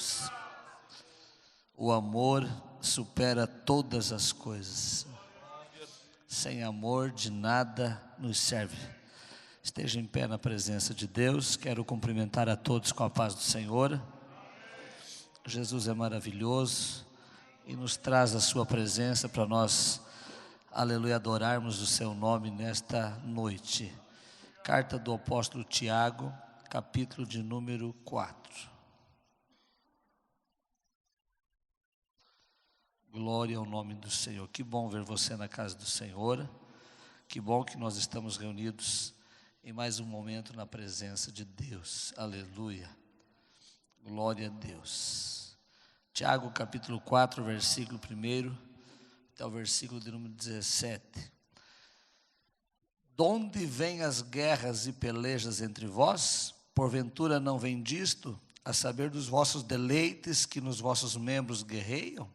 Deus. O amor supera todas as coisas. Sem amor, de nada nos serve. Esteja em pé na presença de Deus. Quero cumprimentar a todos com a paz do Senhor. Jesus é maravilhoso e nos traz a sua presença para nós, aleluia, adorarmos o seu nome nesta noite. Carta do apóstolo Tiago, capítulo de número 4. Glória ao nome do Senhor. Que bom ver você na casa do Senhor. Que bom que nós estamos reunidos em mais um momento na presença de Deus. Aleluia. Glória a Deus. Tiago capítulo 4, versículo 1 até o versículo de número 17. Donde vêm as guerras e pelejas entre vós? Porventura não vem disto, a saber dos vossos deleites que nos vossos membros guerreiam?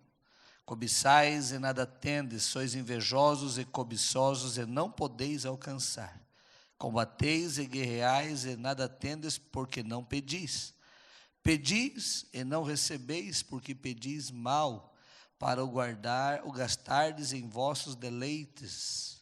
Cobiçais e nada tendes, sois invejosos e cobiçosos e não podeis alcançar. Combateis e guerreais e nada tendes, porque não pedis. Pedis e não recebeis, porque pedis mal, para o gastardes em vossos deleites.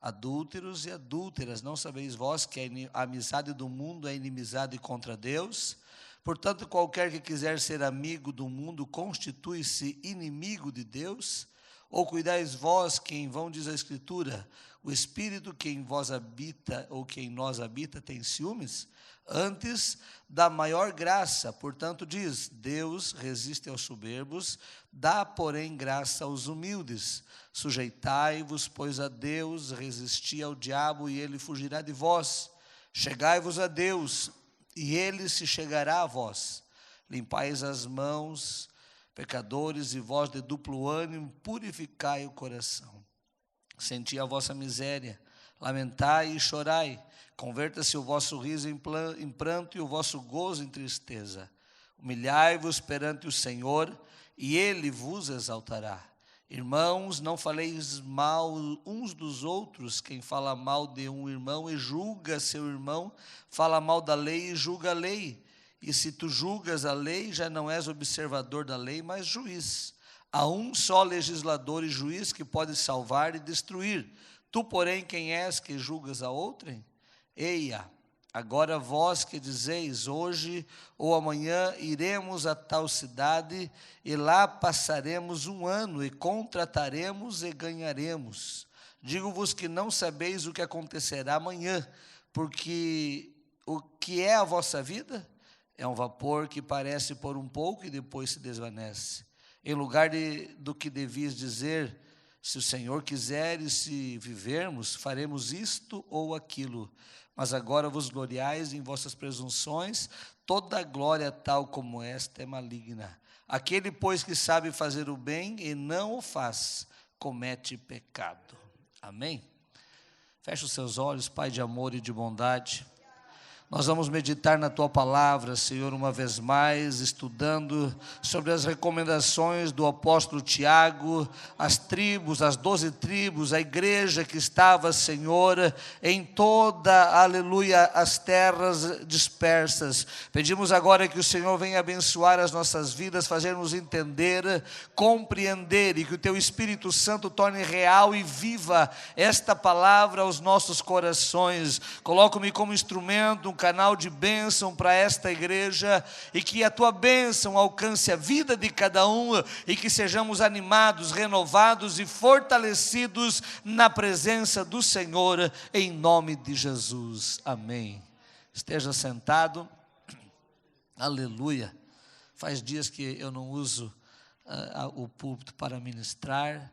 Adúlteros e adúlteras, não sabeis vós que a amizade do mundo é inimizade contra Deus? Portanto, qualquer que quiser ser amigo do mundo, constitui-se inimigo de Deus? Ou cuidais vós que em vão diz a Escritura, o Espírito que em vós habita, ou que em nós habita, tem ciúmes? Antes da maior graça, portanto diz, Deus resiste aos soberbos, dá porém graça aos humildes. Sujeitai-vos, pois, a Deus, resisti ao diabo e ele fugirá de vós. Chegai-vos a Deus, e ele se chegará a vós. Limpais as mãos, pecadores, e vós de duplo ânimo, purificai o coração. Senti a vossa miséria, lamentai e chorai. Converta-se o vosso riso em pranto e o vosso gozo em tristeza. Humilhai-vos perante o Senhor, e ele vos exaltará. Irmãos, não faleis mal uns dos outros. Quem fala mal de um irmão e julga seu irmão, fala mal da lei e julga a lei. E se tu julgas a lei, já não és observador da lei, mas juiz. Há um só legislador e juiz que pode salvar e destruir. Tu, porém, quem és que julgas a outrem? Eia, agora vós que dizeis, hoje ou amanhã iremos a tal cidade, e lá passaremos um ano, e contrataremos e ganharemos. Digo-vos que não sabeis o que acontecerá amanhã, porque o que é a vossa vida? É um vapor que parece por um pouco e depois se desvanece. Em lugar do que devias dizer, se o Senhor quiser e se vivermos, faremos isto ou aquilo. Mas agora vos gloriais em vossas presunções, toda glória tal como esta é maligna. Aquele, pois, que sabe fazer o bem e não o faz, comete pecado. Amém? Feche os seus olhos, Pai de amor e de bondade. Nós vamos meditar na Tua palavra, Senhor, uma vez mais, estudando sobre as recomendações do apóstolo Tiago, as tribos, as 12 tribos, a igreja que estava, Senhor, em toda, aleluia, as terras dispersas. Pedimos agora que o Senhor venha abençoar as nossas vidas, fazer-nos entender, compreender, e que o Teu Espírito Santo torne real e viva esta palavra aos nossos corações. Coloco-me como instrumento, um canal de bênção para esta igreja, e que a Tua bênção alcance a vida de cada um, e que sejamos animados, renovados e fortalecidos na presença do Senhor, em nome de Jesus, amém. Esteja sentado. Aleluia. Faz dias que eu não uso o púlpito para ministrar.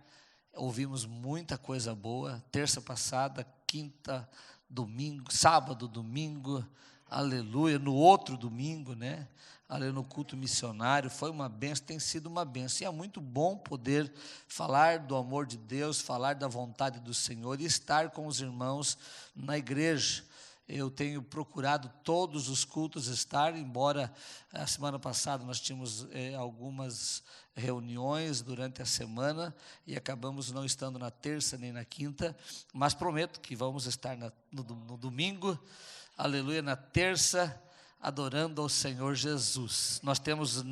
Ouvimos muita coisa boa, terça passada, quinta, domingo, sábado, domingo, aleluia, no outro domingo, né? Ali no culto missionário, foi uma bênção, tem sido uma bênção, e é muito bom poder falar do amor de Deus, falar da vontade do Senhor e estar com os irmãos na igreja. Eu tenho procurado todos os cultos estar, embora a semana passada nós tínhamos algumas reuniões durante a semana e acabamos não estando na terça nem na quinta, mas prometo que vamos estar no domingo, aleluia, na terça, adorando ao Senhor Jesus. Nós temos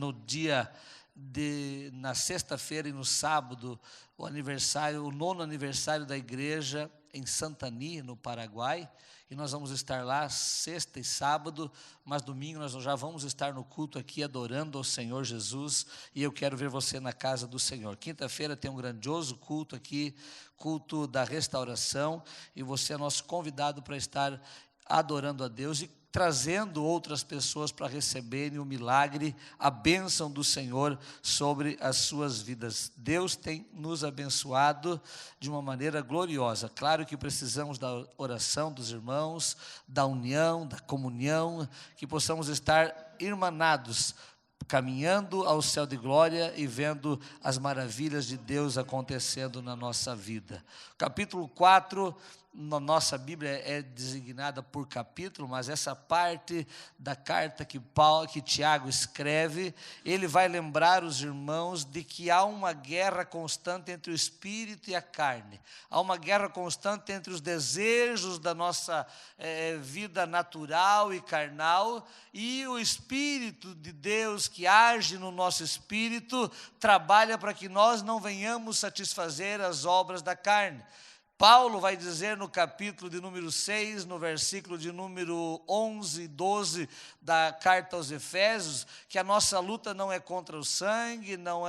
na sexta-feira e no sábado, o nono aniversário da igreja em Santani, no Paraguai, e nós vamos estar lá sexta e sábado, mas domingo nós já vamos estar no culto aqui adorando ao Senhor Jesus, e eu quero ver você na casa do Senhor. Quinta-feira tem um grandioso culto aqui, culto da restauração, e você é nosso convidado para estar adorando a Deus e trazendo outras pessoas para receberem o milagre, a bênção do Senhor sobre as suas vidas. Deus tem nos abençoado de uma maneira gloriosa. Claro que precisamos da oração dos irmãos, da união, da comunhão, que possamos estar irmanados, caminhando ao céu de glória e vendo as maravilhas de Deus acontecendo na nossa vida. Capítulo 4, na nossa Bíblia é designada por capítulo, mas essa parte da carta que Tiago escreve, ele vai lembrar os irmãos de que há uma guerra constante entre o espírito e a carne. Há uma guerra constante entre os desejos da nossa vida natural e carnal e o Espírito de Deus que age no nosso espírito, trabalha para que nós não venhamos satisfazer as obras da carne. Paulo vai dizer no capítulo de número 6, no versículo de número 11 e 12 da carta aos Efésios, que a nossa luta não é contra o sangue, não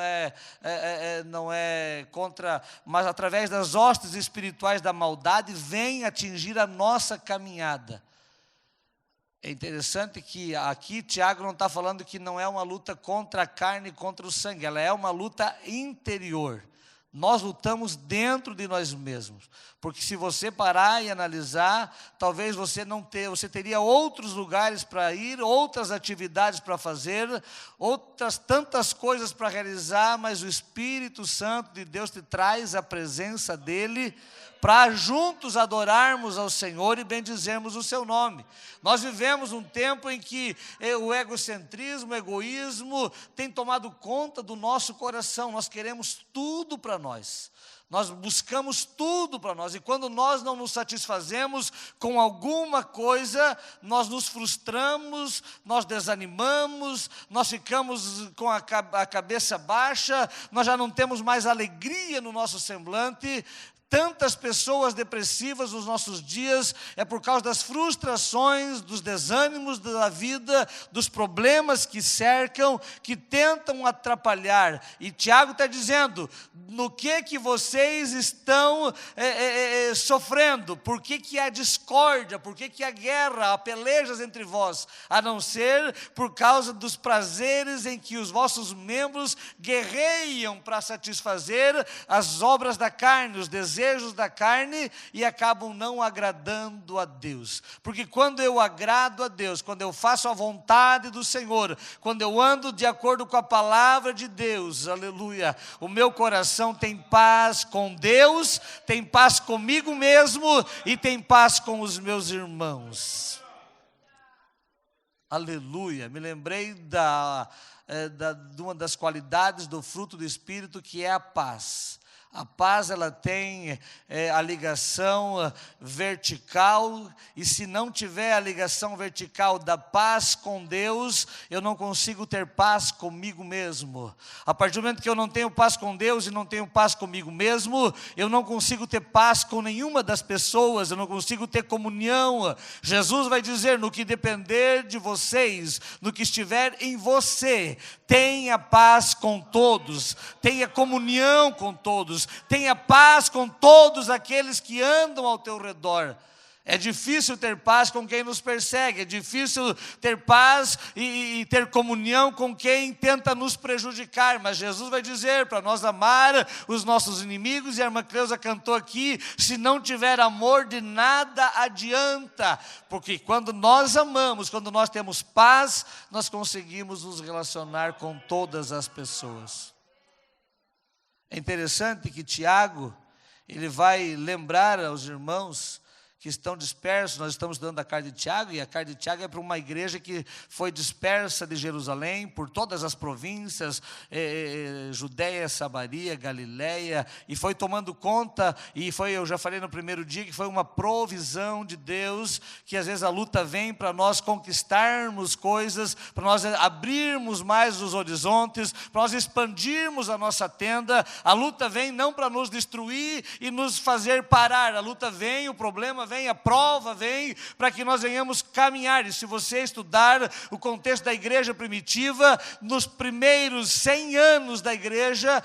é contra, mas através das hostes espirituais da maldade, vem atingir a nossa caminhada. É interessante que aqui Tiago não está falando que não é uma luta contra a carne e contra o sangue, ela é uma luta interior. Nós lutamos dentro de nós mesmos, porque se você parar e analisar, talvez você teria outros lugares para ir, outras atividades para fazer, outras tantas coisas para realizar, mas o Espírito Santo de Deus te traz a presença dEle, para juntos adorarmos ao Senhor e bendizermos o seu nome. Nós vivemos um tempo em que o egocentrismo, o egoísmo tem tomado conta do nosso coração. Nós queremos tudo para nós. Nós buscamos tudo para nós, e quando nós não nos satisfazemos com alguma coisa, nós nos frustramos, nós desanimamos, nós ficamos com a cabeça baixa, nós já não temos mais alegria no nosso semblante. Tantas pessoas depressivas nos nossos dias é por causa das frustrações, dos desânimos da vida, dos problemas que cercam, que tentam atrapalhar. E Tiago está dizendo, no que vocês estão sofrendo? Por que há discórdia? Por que há guerra, há pelejas entre vós? A não ser por causa dos prazeres em que os vossos membros guerreiam para satisfazer as obras da carne, os desejos da carne, e acabam não agradando a Deus. Porque quando eu agrado a Deus, quando eu faço a vontade do Senhor, quando eu ando de acordo com a palavra de Deus, aleluia, o meu coração tem paz com Deus, tem paz comigo mesmo e tem paz com os meus irmãos. Aleluia. Me lembrei de uma das qualidades do fruto do Espírito, que é a paz. A paz, ela tem a ligação vertical, e se não tiver a ligação vertical da paz com Deus, eu não consigo ter paz comigo mesmo. A partir do momento que eu não tenho paz com Deus e não tenho paz comigo mesmo, eu não consigo ter paz com nenhuma das pessoas, eu não consigo ter comunhão. Jesus vai dizer, no que depender de vocês, no que estiver em você, tenha paz com todos, tenha comunhão com todos, tenha paz com todos aqueles que andam ao teu redor. É difícil ter paz com quem nos persegue, é difícil ter paz e ter comunhão com quem tenta nos prejudicar, mas Jesus vai dizer para nós amar os nossos inimigos, e a irmã Cleusa cantou aqui, se não tiver amor, de nada adianta, porque quando nós amamos, quando nós temos paz, nós conseguimos nos relacionar com todas as pessoas. É interessante que Tiago, ele vai lembrar aos irmãos que estão dispersos. Nós estamos estudando a carta de Tiago, e a carta de Tiago é para uma igreja que foi dispersa de Jerusalém, por todas as províncias, Judéia, Samaria, Galiléia, e foi tomando conta, e eu já falei no primeiro dia, que foi uma provisão de Deus, que às vezes a luta vem para nós conquistarmos coisas, para nós abrirmos mais os horizontes, para nós expandirmos a nossa tenda. A luta vem não para nos destruir e nos fazer parar, a luta vem, o problema vem, a prova vem, para que nós venhamos caminhar. E se você estudar o contexto da igreja primitiva, nos primeiros 100 anos da igreja,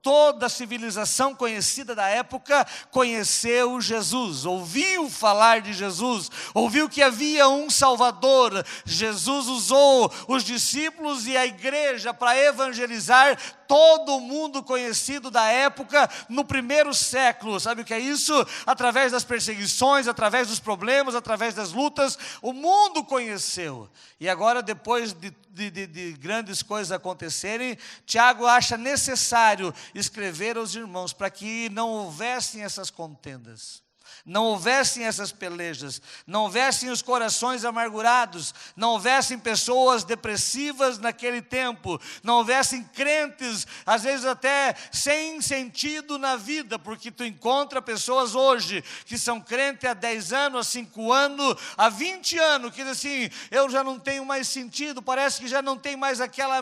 toda a civilização conhecida da época conheceu Jesus, ouviu falar de Jesus, ouviu que havia um Salvador. Jesus usou os discípulos e a igreja para evangelizar todo o mundo conhecido da época no primeiro século. Sabe o que é isso? Através das perseguições, através dos problemas, através das lutas, o mundo conheceu. E agora, depois de grandes coisas acontecerem, Tiago acha necessário escrever aos irmãos para que não houvessem essas contendas, não houvessem essas pelejas, não houvessem os corações amargurados, não houvessem pessoas depressivas naquele tempo, não houvessem crentes, às vezes até sem sentido na vida, porque tu encontra pessoas hoje que são crentes há 10 anos, há 5 anos, há 20 anos, que dizem assim, eu já não tenho mais sentido, parece que já não tem mais aquela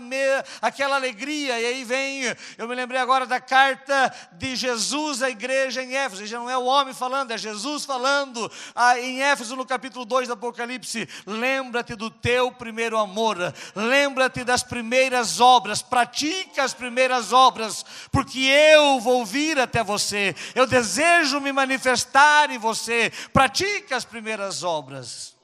alegria. E aí vem, eu me lembrei agora da carta de Jesus à igreja em Éfeso, já não é o homem falando, é Jesus falando em Éfeso, no capítulo 2 do Apocalipse: lembra-te do teu primeiro amor, lembra-te das primeiras obras, pratica as primeiras obras, porque eu vou vir até você, eu desejo me manifestar em você. Pratica as primeiras obras.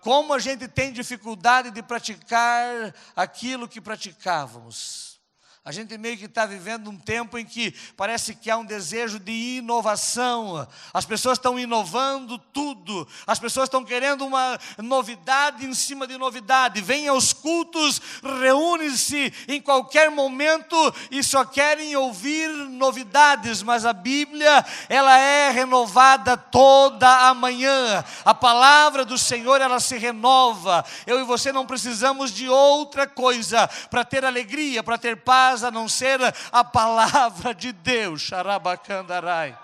Como a gente tem dificuldade de praticar aquilo que praticávamos. A gente meio que está vivendo um tempo em que parece que há um desejo de inovação. As pessoas estão inovando tudo. As pessoas estão querendo uma novidade em cima de novidade. Vêm aos cultos, reúnem-se em qualquer momento e só querem ouvir novidades. Mas a Bíblia, ela é renovada toda a manhã. A palavra do Senhor, ela se renova. Eu e você não precisamos de outra coisa para ter alegria, para ter paz, a não ser a palavra de Deus, xarabacandarai,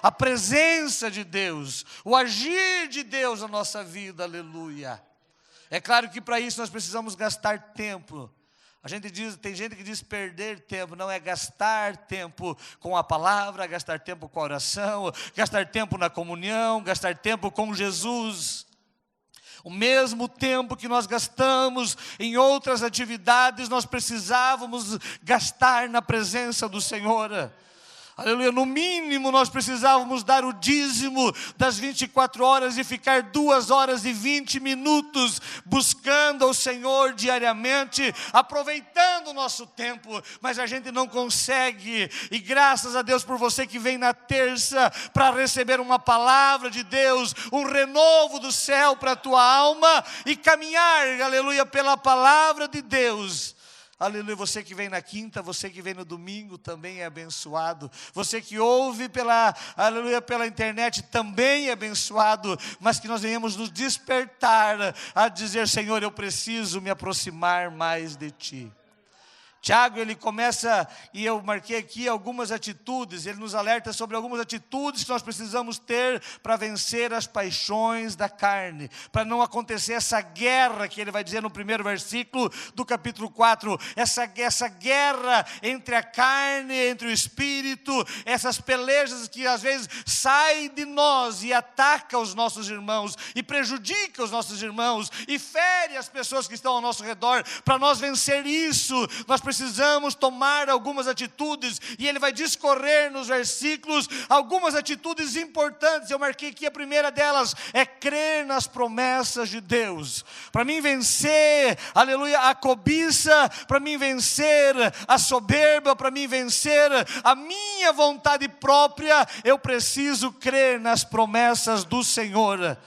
a presença de Deus, o agir de Deus na nossa vida, aleluia. É claro que para isso nós precisamos gastar tempo. Tem gente que diz perder tempo, não, é gastar tempo com a palavra, gastar tempo com a oração, gastar tempo na comunhão, gastar tempo com Jesus. O mesmo tempo que nós gastamos em outras atividades, nós precisávamos gastar na presença do Senhor. Aleluia, no mínimo nós precisávamos dar o dízimo das 24 horas e ficar 2 horas e 20 minutos buscando ao Senhor diariamente, aproveitando o nosso tempo, mas a gente não consegue. E graças a Deus por você que vem na terça para receber uma palavra de Deus, um renovo do céu para a tua alma e caminhar, aleluia, pela palavra de Deus. Aleluia, você que vem na quinta, você que vem no domingo também é abençoado. Você que ouve pela internet também é abençoado. Mas que nós venhamos nos despertar a dizer: Senhor, eu preciso me aproximar mais de Ti. Tiago, ele começa, e eu marquei aqui algumas atitudes, ele nos alerta sobre algumas atitudes que nós precisamos ter para vencer as paixões da carne, para não acontecer essa guerra que ele vai dizer no primeiro versículo do capítulo 4, essa guerra entre a carne, entre o espírito, essas pelejas que às vezes saem de nós e atacam os nossos irmãos, e prejudica os nossos irmãos, e fere as pessoas que estão ao nosso redor. Para nós vencer isso, nós precisamos tomar algumas atitudes, e ele vai discorrer nos versículos algumas atitudes importantes. Eu marquei aqui a primeira delas, é crer nas promessas de Deus. Para mim vencer, aleluia, a cobiça, para mim vencer a soberba, para mim vencer a minha vontade própria, eu preciso crer nas promessas do Senhor.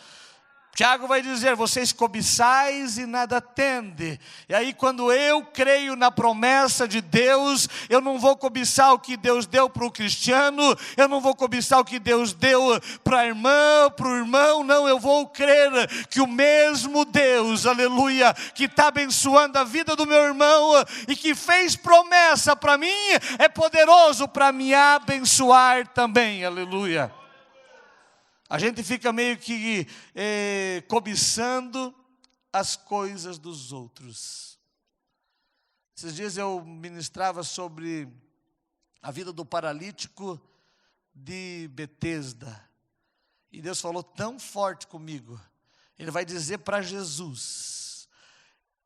Tiago vai dizer, vocês cobiçais e nada tende. E aí quando eu creio na promessa de Deus, eu não vou cobiçar o que Deus deu para o cristiano, eu não vou cobiçar o que Deus deu para a irmã, para o irmão, não, eu vou crer que o mesmo Deus, aleluia, que está abençoando a vida do meu irmão e que fez promessa para mim, é poderoso para me abençoar também, aleluia. A gente fica meio que cobiçando as coisas dos outros. Esses dias eu ministrava sobre a vida do paralítico de Betesda. E Deus falou tão forte comigo. Ele vai dizer para Jesus,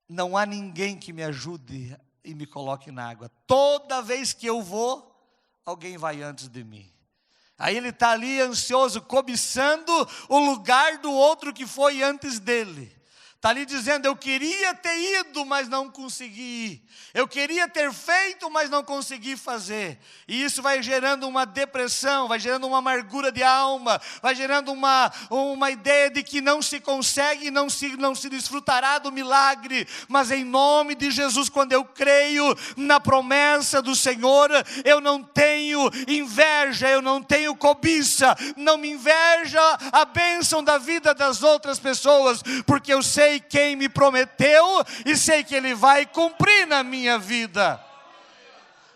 não há ninguém que me ajude e me coloque na água. Toda vez que eu vou, alguém vai antes de mim. Aí ele está ali ansioso, cobiçando o lugar do outro que foi antes dele. Está ali dizendo, eu queria ter ido, mas não consegui ir. Eu queria ter feito, mas não consegui fazer. E isso vai gerando uma depressão, vai gerando uma amargura de alma, vai gerando uma ideia de que não se consegue, não se desfrutará do milagre. Mas em nome de Jesus, quando eu creio na promessa do Senhor, eu não tenho inveja, eu não tenho cobiça, não me inveja a bênção da vida das outras pessoas, porque eu sei quem me prometeu e sei que Ele vai cumprir na minha vida.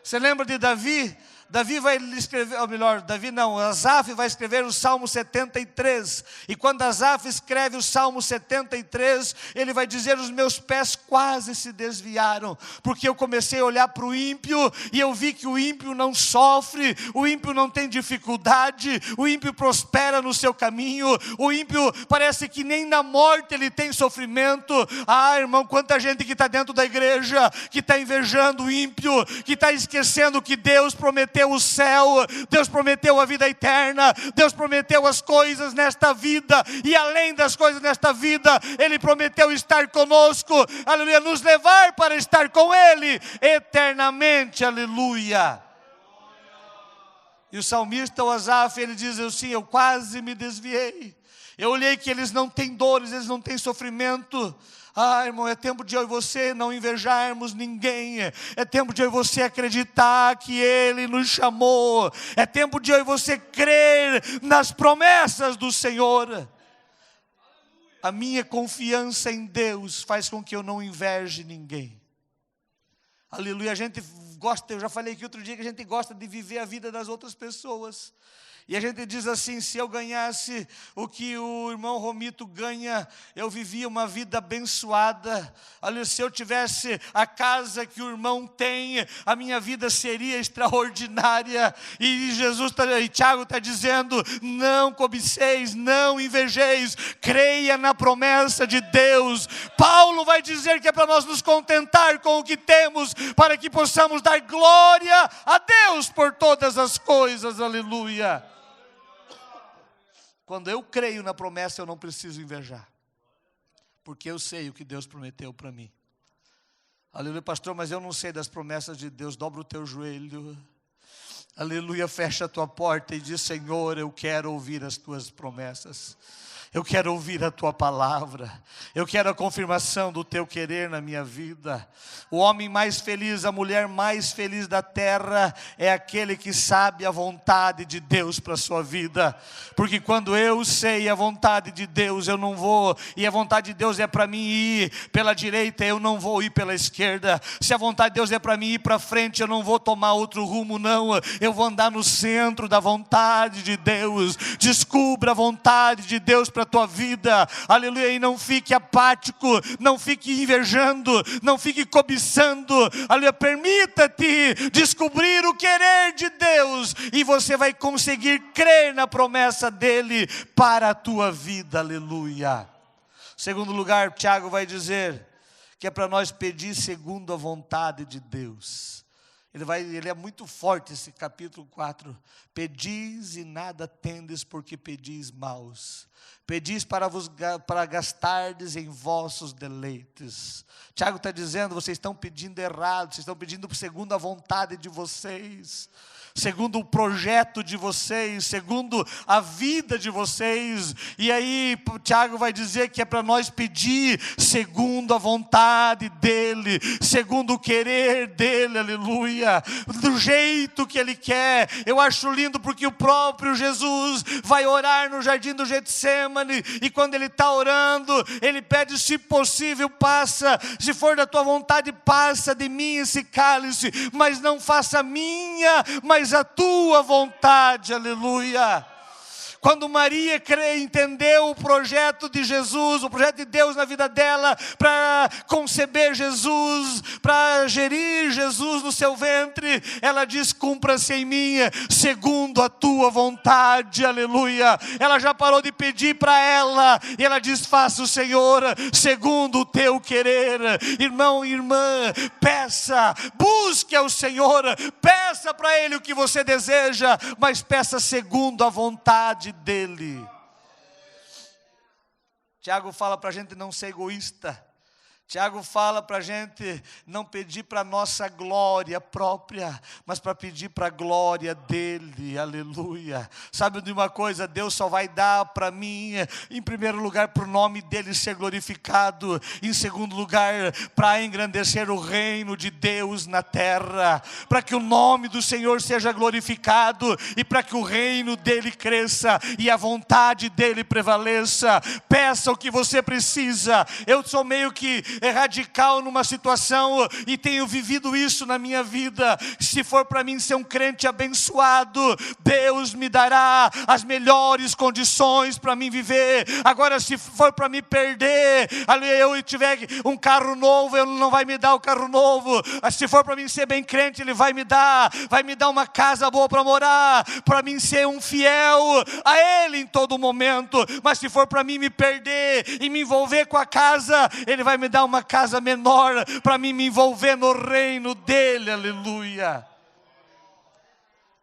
Você lembra de Davi? Davi vai escrever, ou melhor, Davi não, Asaf vai escrever o Salmo 73, e quando Asaf escreve o Salmo 73, ele vai dizer, os meus pés quase se desviaram, porque eu comecei a olhar para o ímpio, e eu vi que o ímpio não sofre, o ímpio não tem dificuldade, o ímpio prospera no seu caminho, o ímpio parece que nem na morte ele tem sofrimento. Ah, irmão, quanta gente que está dentro da igreja, que está invejando o ímpio, que está esquecendo que Deus prometeu o céu, Deus prometeu a vida eterna, Deus prometeu as coisas nesta vida, e além das coisas nesta vida, Ele prometeu estar conosco, aleluia, nos levar para estar com Ele eternamente, aleluia. E o salmista, o Asaf, ele diz assim, eu quase me desviei, eu olhei que eles não têm dores, eles não têm sofrimento. Ah, irmão, é tempo de eu e você não invejarmos ninguém. É tempo de eu e você acreditar que Ele nos chamou. É tempo de eu e você crer nas promessas do Senhor. A minha confiança em Deus faz com que eu não inveje ninguém. Aleluia, a gente gosta, eu já falei aqui outro dia que a gente gosta de viver a vida das outras pessoas. E a gente diz assim, se eu ganhasse o que o irmão Romito ganha, eu vivia uma vida abençoada. Olha, se eu tivesse a casa que o irmão tem, a minha vida seria extraordinária. E Jesus, e Tiago está dizendo, não cobiceis, não invejeis, creia na promessa de Deus. Paulo vai dizer que é para nós nos contentar com o que temos, para que possamos dar glória a Deus por todas as coisas, aleluia. Quando eu creio na promessa, eu não preciso invejar, porque eu sei o que Deus prometeu para mim. Aleluia, pastor, mas eu não sei das promessas de Deus. Dobra o teu joelho, aleluia, fecha a tua porta e diz, Senhor, eu quero ouvir as tuas promessas. Eu quero ouvir a tua palavra, eu quero a confirmação do teu querer na minha vida. O homem mais feliz, a mulher mais feliz da terra é aquele que sabe a vontade de Deus para a sua vida. Porque quando eu sei a vontade de Deus, eu não vou, e a vontade de Deus é para mim ir pela direita, eu não vou ir pela esquerda. Se a vontade de Deus é para mim ir para frente, eu não vou tomar outro rumo, não. Eu vou andar no centro da vontade de Deus. Descubra a vontade de Deus para a tua vida, aleluia, e não fique apático, não fique invejando, não fique cobiçando, aleluia, permita-te descobrir o querer de Deus, e você vai conseguir crer na promessa dEle para a tua vida, aleluia. Segundo lugar, Tiago vai dizer que é para nós pedir segundo a vontade de Deus. Ele é muito forte, esse capítulo 4. Pedis e nada tendes, porque pedis maus. Pedis para gastardes em vossos deleites. Tiago está dizendo, vocês estão pedindo errado, vocês estão pedindo segundo a vontade de vocês, segundo o projeto de vocês, segundo a vida de vocês. E aí Tiago vai dizer que é para nós pedir segundo a vontade dEle, segundo o querer dEle, aleluia, do jeito que Ele quer. Eu acho lindo porque o próprio Jesus vai orar no jardim do Getsemane, e quando Ele está orando, Ele pede, se possível passa, se for da tua vontade, passa de mim esse cálice, mas não faça a minha, mas a tua vontade, aleluia. Quando Maria entendeu o projeto de Jesus, o projeto de Deus na vida dela, para conceber Jesus, para gerir Jesus no seu ventre, ela diz, cumpra-se em mim, segundo a tua vontade, aleluia. Ela já parou de pedir para ela, e ela diz, faça o Senhor, segundo o teu querer. Irmão e irmã, peça, busque ao Senhor, peça para Ele o que você deseja, mas peça segundo a vontade dEle. Tiago fala para a gente não ser egoísta. Tiago fala para a gente não pedir para a nossa glória própria, mas para pedir para a glória dEle, aleluia. Sabe de uma coisa, Deus só vai dar para mim, em primeiro lugar, para o nome dEle ser glorificado, em segundo lugar, para engrandecer o reino de Deus na terra, para que o nome do Senhor seja glorificado, e para que o reino dEle cresça, e a vontade dEle prevaleça. Peça o que você precisa. Eu sou meio que radical numa situação, e tenho vivido isso na minha vida. Se for para mim ser um crente abençoado, Deus me dará as melhores condições para mim viver. Agora, se for para me perder, eu tiver um carro novo, Ele não vai me dar o carro novo. Se for para mim ser bem crente, Ele vai me dar uma casa boa para morar, para mim ser um fiel a Ele em todo momento. Mas se for para mim me perder e me envolver com a casa, Ele vai me dar uma casa menor para mim me envolver no reino dEle, aleluia.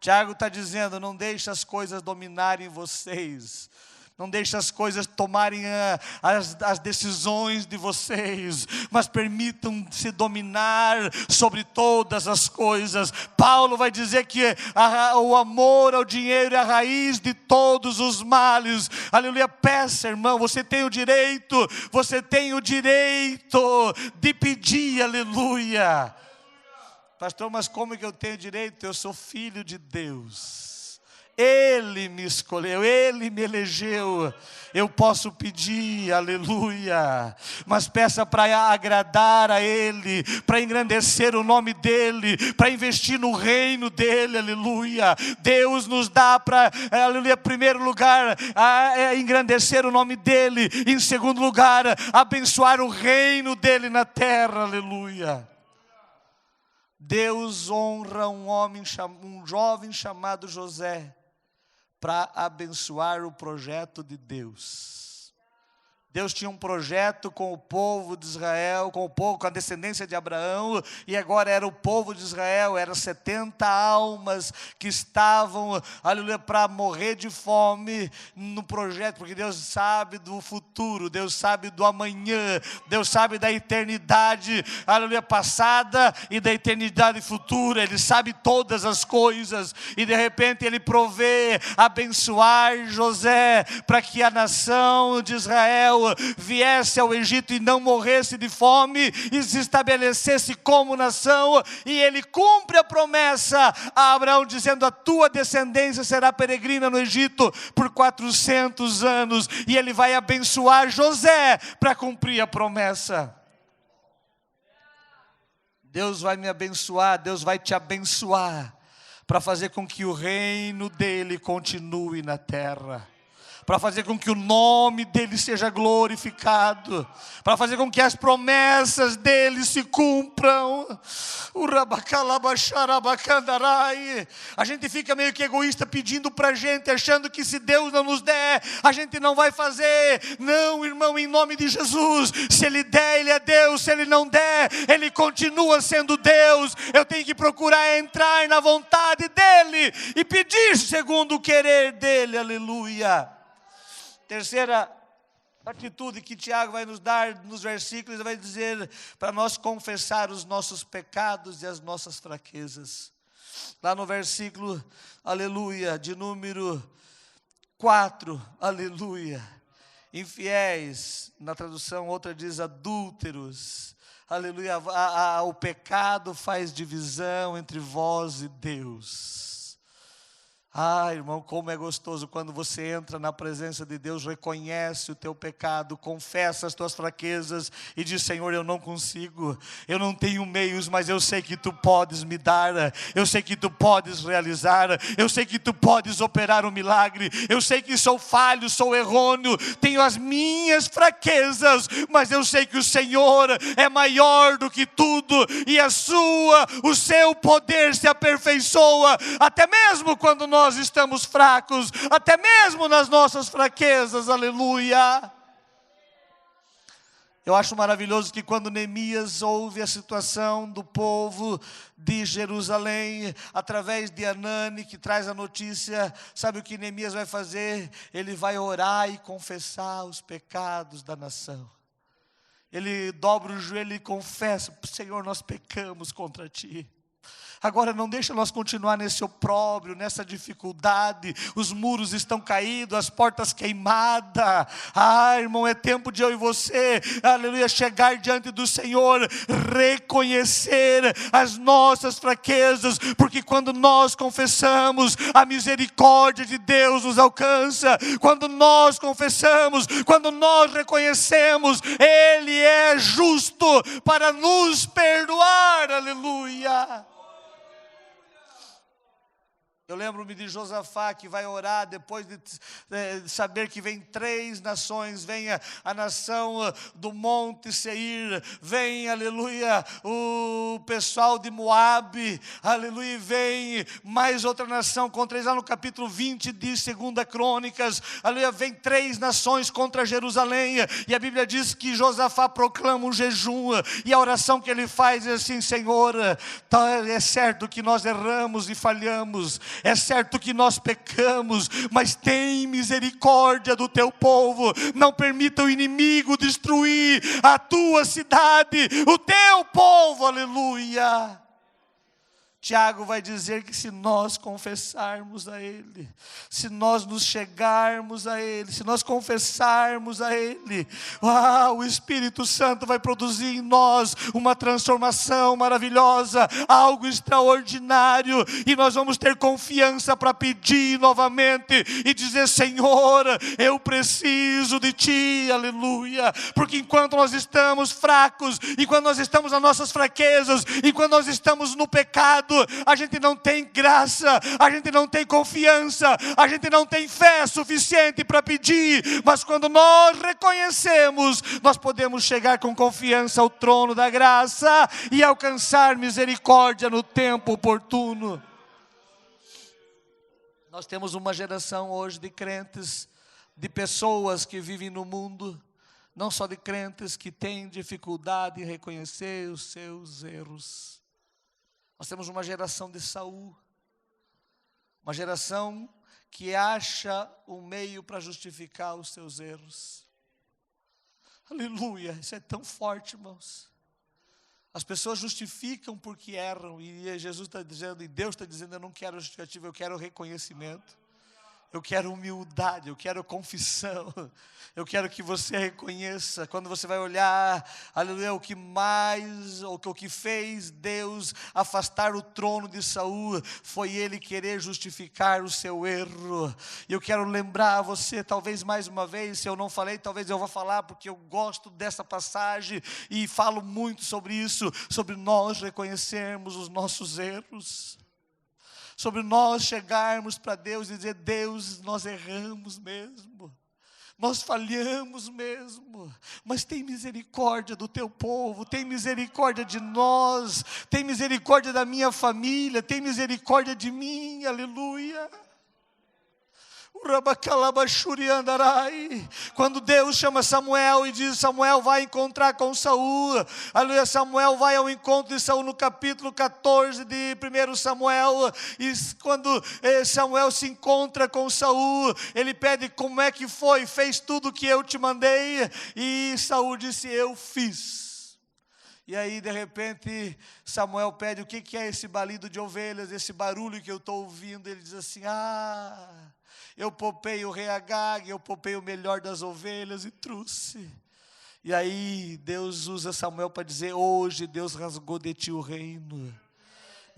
Tiago está dizendo, não deixe as coisas dominarem vocês, não deixe as coisas tomarem as decisões de vocês, mas permitam-se dominar sobre todas as coisas. Paulo vai dizer que o amor ao dinheiro é a raiz de todos os males, aleluia. Peça, irmão, você tem o direito de pedir, aleluia. Pastor, mas como é que eu tenho direito? Eu sou filho de Deus, Ele me escolheu, Ele me elegeu, eu posso pedir, aleluia. Mas peça para agradar a Ele, para engrandecer o nome dEle, para investir no reino dEle, aleluia. Deus nos dá para, aleluia, em primeiro lugar, engrandecer o nome dEle, em segundo lugar, abençoar o reino dEle na terra, aleluia. Deus honra um jovem chamado José, para abençoar o projeto de Deus. Deus tinha um projeto com o povo de Israel, com a descendência de Abraão, e agora era o povo de Israel, eram 70 almas que estavam, aleluia, para morrer de fome no projeto, porque Deus sabe do futuro, Deus sabe do amanhã, Deus sabe da eternidade, aleluia, passada e da eternidade futura. Ele sabe todas as coisas, e de repente Ele provê abençoar José, para que a nação de Israel viesse ao Egito e não morresse de fome, e se estabelecesse como nação. E Ele cumpre a promessa a Abraão, dizendo, a tua descendência será peregrina no Egito por 400 anos, e Ele vai abençoar José para cumprir a promessa. Deus vai me abençoar, Deus vai te abençoar, para fazer com que o reino dEle continue na terra, para fazer com que o nome dele seja glorificado, para fazer com que as promessas dele se cumpram. A gente fica meio que egoísta pedindo para a gente, achando que se Deus não nos der, a gente não vai fazer. Não, irmão, em nome de Jesus, se Ele der, Ele é Deus. Se Ele não der, Ele continua sendo Deus. Eu tenho que procurar entrar na vontade dEle e pedir segundo o querer dEle, aleluia. Terceira atitude que Tiago vai nos dar nos versículos, ele vai dizer para nós confessar os nossos pecados e as nossas fraquezas. Lá no versículo, aleluia, de número 4, aleluia. Infiéis, na tradução outra diz adúlteros, aleluia, o pecado faz divisão entre vós e Deus. Ah, irmão, como é gostoso quando você entra na presença de Deus, reconhece o teu pecado, confessa as tuas fraquezas e diz: Senhor, eu não consigo, eu não tenho meios, mas eu sei que Tu podes me dar, eu sei que Tu podes realizar, eu sei que Tu podes operar um milagre, eu sei que sou falho, sou errôneo, tenho as minhas fraquezas, mas eu sei que o Senhor é maior do que tudo e o seu poder se aperfeiçoa, até mesmo quando nós estamos fracos, até mesmo nas nossas fraquezas, aleluia. Eu acho maravilhoso que quando Neemias ouve a situação do povo de Jerusalém, através de Anani, que traz a notícia, sabe o que Neemias vai fazer? Ele vai orar e confessar os pecados da nação. Ele dobra o joelho e confessa: Senhor, nós pecamos contra Ti. Agora não deixa nós continuar nesse opróbrio, nessa dificuldade. Os muros estão caídos, as portas queimadas. Ah, irmão, é tempo de eu e você, aleluia, chegar diante do Senhor, reconhecer as nossas fraquezas, porque quando nós confessamos, a misericórdia de Deus nos alcança. Quando nós confessamos, quando nós reconhecemos, Ele é justo para nos perdoar, aleluia. Eu lembro-me de Josafá, que vai orar depois de saber que vem 3 nações, vem a nação do Monte Seir, vem, aleluia, o pessoal de Moabe, aleluia, e vem mais outra nação contra eles. Lá no capítulo 20 de 2 Crônicas, aleluia, vem 3 nações contra Jerusalém, e a Bíblia diz que Josafá proclama um jejum, e a oração que ele faz é assim: Senhor, é certo que nós erramos e falhamos, é certo que nós pecamos, mas tem misericórdia do teu povo. Não permita o inimigo destruir a tua cidade, o teu povo, aleluia. Tiago vai dizer que se nós confessarmos a Ele, se nós nos chegarmos a Ele, se nós confessarmos a Ele, o Espírito Santo vai produzir em nós uma transformação maravilhosa, algo extraordinário, e nós vamos ter confiança para pedir novamente e dizer: Senhor, eu preciso de Ti, aleluia, porque enquanto nós estamos fracos, enquanto nós estamos nas nossas fraquezas, enquanto nós estamos no pecado, a gente não tem graça, a gente não tem confiança, a gente não tem fé suficiente para pedir, mas quando nós reconhecemos, nós podemos chegar com confiança ao trono da graça e alcançar misericórdia no tempo oportuno. Nós temos uma geração hoje de crentes, de pessoas que vivem no mundo, não só de crentes que têm dificuldade em reconhecer os seus erros. Nós temos uma geração de Saul, uma geração que acha um meio para justificar os seus erros. Aleluia, isso é tão forte, irmãos. As pessoas justificam porque erram, e Jesus está dizendo, e Deus está dizendo: eu não quero justificativa, eu quero reconhecimento. Eu quero humildade, eu quero confissão, eu quero que você reconheça, quando você vai olhar, aleluia, o que fez Deus afastar o trono de Saul, foi ele querer justificar o seu erro. E eu quero lembrar a você, talvez mais uma vez, se eu não falei, talvez eu vá falar, porque eu gosto dessa passagem, e falo muito sobre isso, sobre nós reconhecermos os nossos erros. sobre nós chegarmos para Deus e dizer: Deus, nós erramos mesmo, nós falhamos mesmo, mas tem misericórdia do teu povo, tem misericórdia de nós, tem misericórdia da minha família, tem misericórdia de mim, aleluia. Quando Deus chama Samuel e diz: Samuel, vai encontrar com Saul, aleluia. Samuel vai ao encontro de Saul no capítulo 14 de 1 Samuel, e quando Samuel se encontra com Saul, ele pede: como é que foi? Fez tudo o que eu te mandei? E Saul disse: eu fiz. E aí de repente Samuel pede: o que é esse balido de ovelhas, esse barulho que eu estou ouvindo? Ele diz assim: eu poupei o rei Agag, eu poupei o melhor das ovelhas e trouxe. E aí Deus usa Samuel para dizer: hoje Deus rasgou de ti o reino.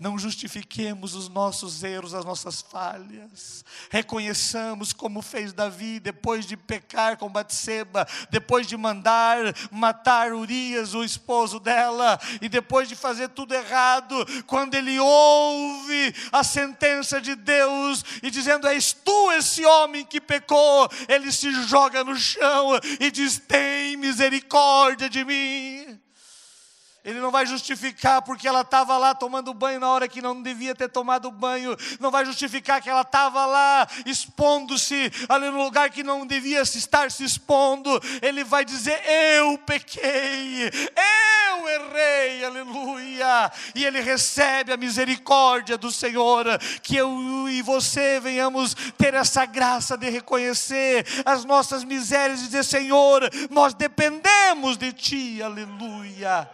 Não justifiquemos os nossos erros, as nossas falhas. Reconheçamos como fez Davi, depois de pecar com Batseba, depois de mandar matar Urias, o esposo dela, e depois de fazer tudo errado, quando ele ouve a sentença de Deus, e dizendo: és tu esse homem que pecou, ele se joga no chão e diz: tem misericórdia de mim. Ele não vai justificar porque ela estava lá tomando banho na hora que não devia ter tomado banho. Não vai justificar que ela estava lá expondo-se ali no lugar que não devia estar se expondo. Ele vai dizer: eu pequei, eu errei, aleluia. E ele recebe a misericórdia do Senhor. Que eu e você venhamos ter essa graça de reconhecer as nossas misérias e dizer: Senhor, nós dependemos de Ti, aleluia.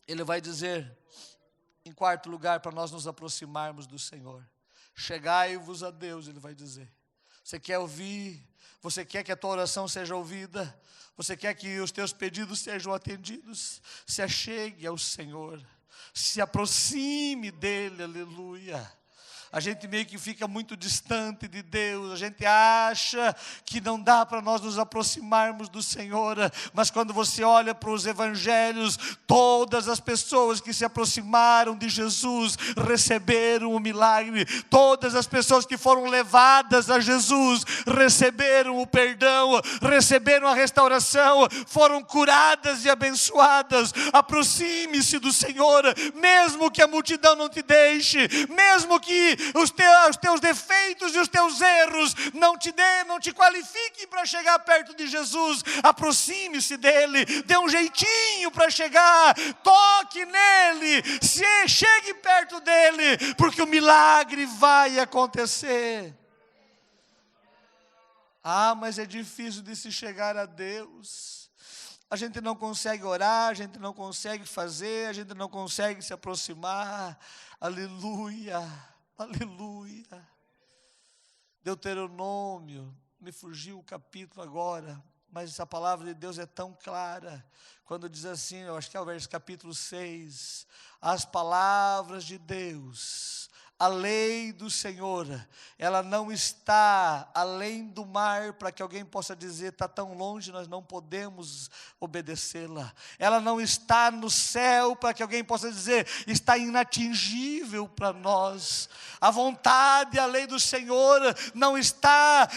Ele vai dizer, em quarto lugar, para nós nos aproximarmos do Senhor: chegai-vos a Deus. Ele vai dizer: você quer ouvir? Você quer que a tua oração seja ouvida? Você quer que os teus pedidos sejam atendidos? Se achegue ao Senhor, se aproxime dEle, aleluia. A gente meio que fica muito distante de Deus, a gente acha que não dá para nós nos aproximarmos do Senhor, mas quando você olha para os evangelhos, todas as pessoas que se aproximaram de Jesus receberam o milagre, todas as pessoas que foram levadas a Jesus receberam o perdão, receberam a restauração, foram curadas e abençoadas. Aproxime-se do Senhor, mesmo que a multidão não te deixe, mesmo que os teus defeitos e os teus erros não te qualifiquem para chegar perto de Jesus. Aproxime-se dele, dê um jeitinho para chegar, toque nele, chegue perto dele, porque o milagre vai acontecer. Mas é difícil de se chegar a Deus. A gente não consegue orar, a gente não consegue fazer, a gente não consegue se aproximar. Aleluia. Aleluia. Deuteronômio, me fugiu o capítulo agora, mas a palavra de Deus é tão clara, quando diz assim, eu acho que é o capítulo 6, as palavras de Deus, a lei do Senhor, ela não está além do mar, para que alguém possa dizer: está tão longe, nós não podemos obedecê-la. Ela não está no céu, para que alguém possa dizer: está inatingível para nós. A vontade, a lei do Senhor não está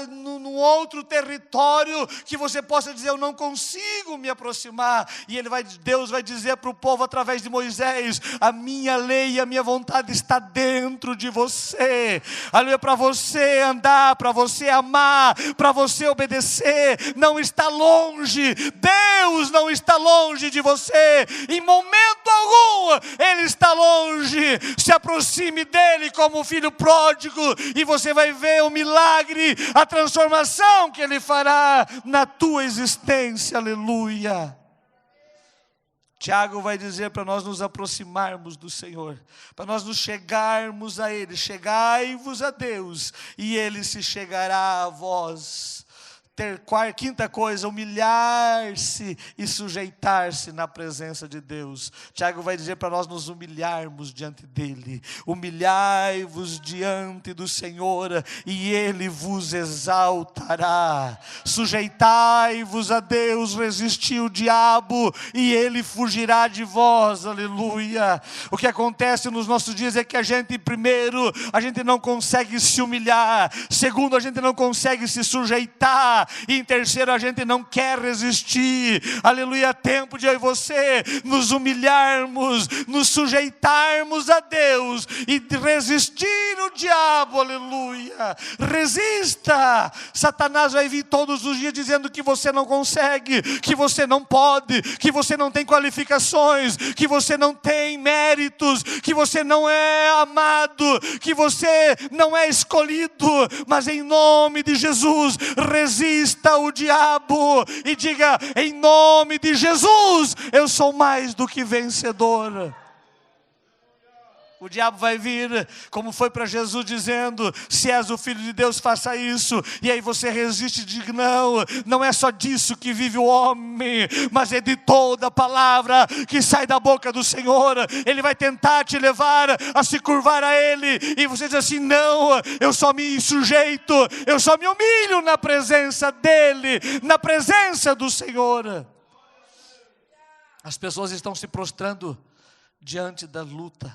num outro território, que você possa dizer: eu não consigo me aproximar. E Deus vai dizer para o povo através de Moisés: a minha lei e a minha vontade está dentro de você, aleluia, para você andar, para você amar, para você obedecer. Não está longe, Deus não está longe de você, em momento algum Ele está longe. Se aproxime dEle como o filho pródigo, e você vai ver o milagre, a transformação que Ele fará na tua existência, aleluia. Tiago vai dizer para nós nos aproximarmos do Senhor, para nós nos chegarmos a Ele. Chegai-vos a Deus, e Ele se chegará a vós. Quinta coisa, humilhar-se e sujeitar-se na presença de Deus. Tiago vai dizer para nós nos humilharmos diante dele. Humilhai-vos diante do Senhor e Ele vos exaltará. Sujeitai-vos a Deus, resisti o diabo e Ele fugirá de vós. Aleluia. O que acontece nos nossos dias é que primeiro, a gente não consegue se humilhar. Segundo, a gente não consegue se sujeitar. E em terceiro, a gente não quer resistir. Aleluia, é tempo de eu e você nos humilharmos, nos sujeitarmos a Deus e resistir o diabo. Aleluia, resista. Satanás vai vir todos os dias dizendo que você não consegue, que você não pode, que você não tem qualificações, que você não tem méritos, que você não é amado, que você não é escolhido. Mas em nome de Jesus, resista o diabo e diga: em nome de Jesus, eu sou mais do que vencedor. O diabo vai vir, como foi para Jesus, dizendo: se és o Filho de Deus, faça isso. E aí você resiste e diz: não é só disso que vive o homem, mas é de toda a palavra que sai da boca do Senhor. Ele vai tentar te levar a se curvar a Ele, e você diz assim: não, eu só me sujeito, eu só me humilho na presença dEle, na presença do Senhor. As pessoas estão se prostrando diante da luta,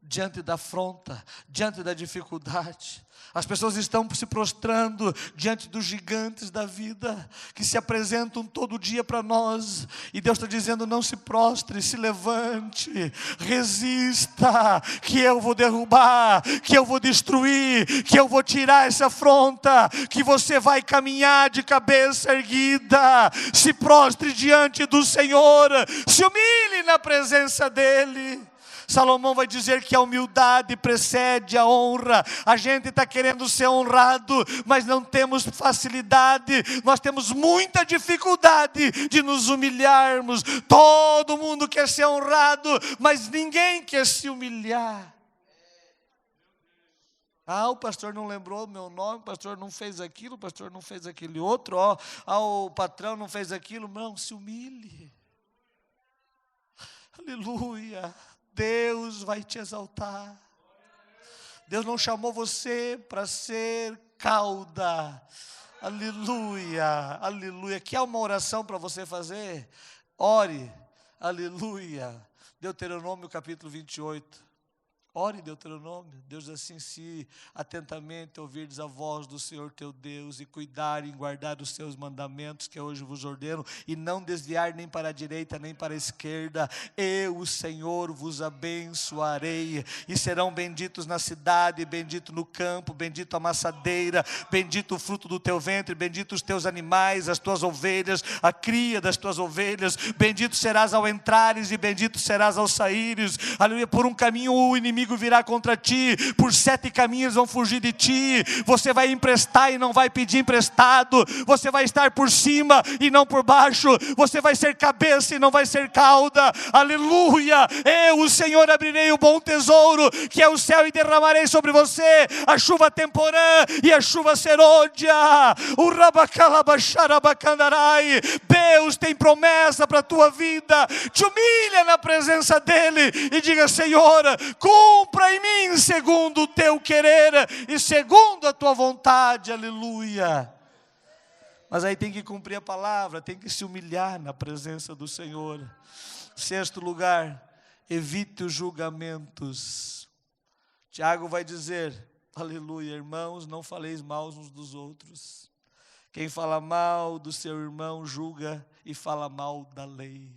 diante da afronta, diante da dificuldade. As pessoas estão se prostrando diante dos gigantes da vida, que se apresentam todo dia para nós. E Deus está dizendo: não se prostre, se levante, resista, que eu vou derrubar, que eu vou destruir, que eu vou tirar essa afronta, que você vai caminhar de cabeça erguida. Se prostre diante do Senhor, se humilhe na presença dEle. Salomão vai dizer que a humildade precede a honra. A gente está querendo ser honrado, mas não temos facilidade, nós temos muita dificuldade de nos humilharmos. Todo mundo quer ser honrado, mas ninguém quer se humilhar. O pastor não lembrou meu nome, o pastor não fez aquilo, o pastor não fez aquele outro, o patrão não fez aquilo. Não, se humilhe. Aleluia. Deus vai te exaltar. Deus não chamou você para ser cauda. Aleluia, aleluia. Quer uma oração para você fazer? Ore, aleluia. Deuteronômio capítulo 28. Ore, Deuteronômio. Deus diz assim: se atentamente ouvirdes a voz do Senhor teu Deus e cuidar em guardar os seus mandamentos que hoje vos ordeno, e não desviar nem para a direita nem para a esquerda, eu, o Senhor, vos abençoarei, e serão benditos na cidade, bendito no campo, bendito a maçadeira, bendito o fruto do teu ventre, bendito os teus animais, as tuas ovelhas, a cria das tuas ovelhas. Bendito serás ao entrares e bendito serás ao saíres. Aleluia. Por um caminho o inimigo virá contra ti, por 7 caminhos vão fugir de ti. Você vai emprestar e não vai pedir emprestado. Você vai estar por cima e não por baixo. Você vai ser cabeça e não vai ser cauda. Aleluia. Eu, o Senhor, abrirei o bom tesouro que é o céu e derramarei sobre você a chuva temporã e a chuva serôdia. Deus tem promessa para a tua vida. Te humilha na presença dEle e diga: Senhor, cumpra em mim segundo o teu querer e segundo a tua vontade. Aleluia. Mas aí tem que cumprir a palavra, tem que se humilhar na presença do Senhor. 6º lugar, evite os julgamentos. Tiago vai dizer: aleluia, irmãos, não faleis mal uns dos outros. Quem fala mal do seu irmão julga e fala mal da lei.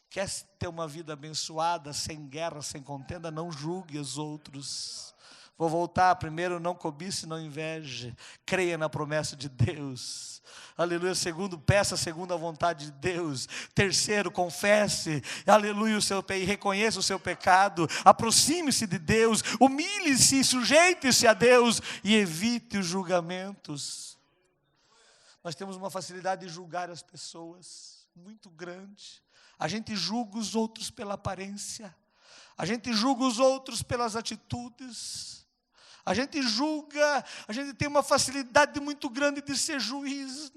Quer ter uma vida abençoada, sem guerra, sem contenda? Não julgue os outros. Vou voltar. Primeiro, não cobice, não inveje. Creia na promessa de Deus. Aleluia. Segundo, peça segundo a vontade de Deus. Terceiro, confesse, aleluia, e reconheça o seu pecado. Aproxime-se de Deus. Humilhe-se, sujeite-se a Deus e evite os julgamentos. Nós temos uma facilidade de julgar as pessoas muito grande. A gente julga os outros pela aparência. A gente julga os outros pelas atitudes. A gente tem uma facilidade muito grande de ser juiz.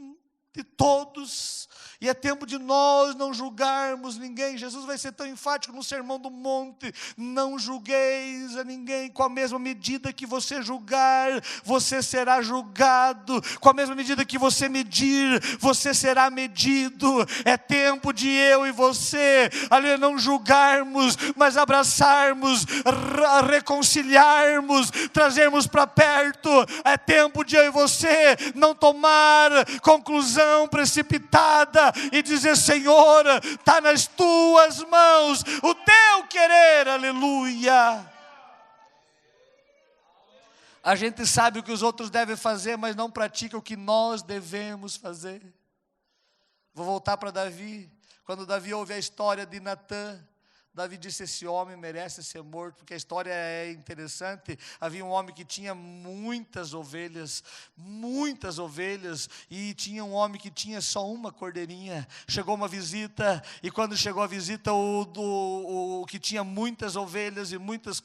de todos, e é tempo de nós não julgarmos ninguém. Jesus vai ser tão enfático no Sermão do Monte: não julgueis a ninguém, com a mesma medida que você julgar, você será julgado, com a mesma medida que você medir, você será medido. É tempo de eu e você, ali, não julgarmos, mas abraçarmos, reconciliarmos, trazermos para perto. É tempo de eu e você não tomar conclusão precipitada e dizer: Senhor, está nas tuas mãos o teu querer, aleluia. A gente sabe o que os outros devem fazer, mas não pratica o que nós devemos fazer. Vou voltar para Davi. Quando Davi ouve a história de Natã, Davi disse: esse homem merece ser morto, porque a história é interessante. Havia um homem que tinha muitas ovelhas, e tinha um homem que tinha só uma cordeirinha. Chegou uma visita, e quando chegou a visita, o que tinha muitas ovelhas e muitos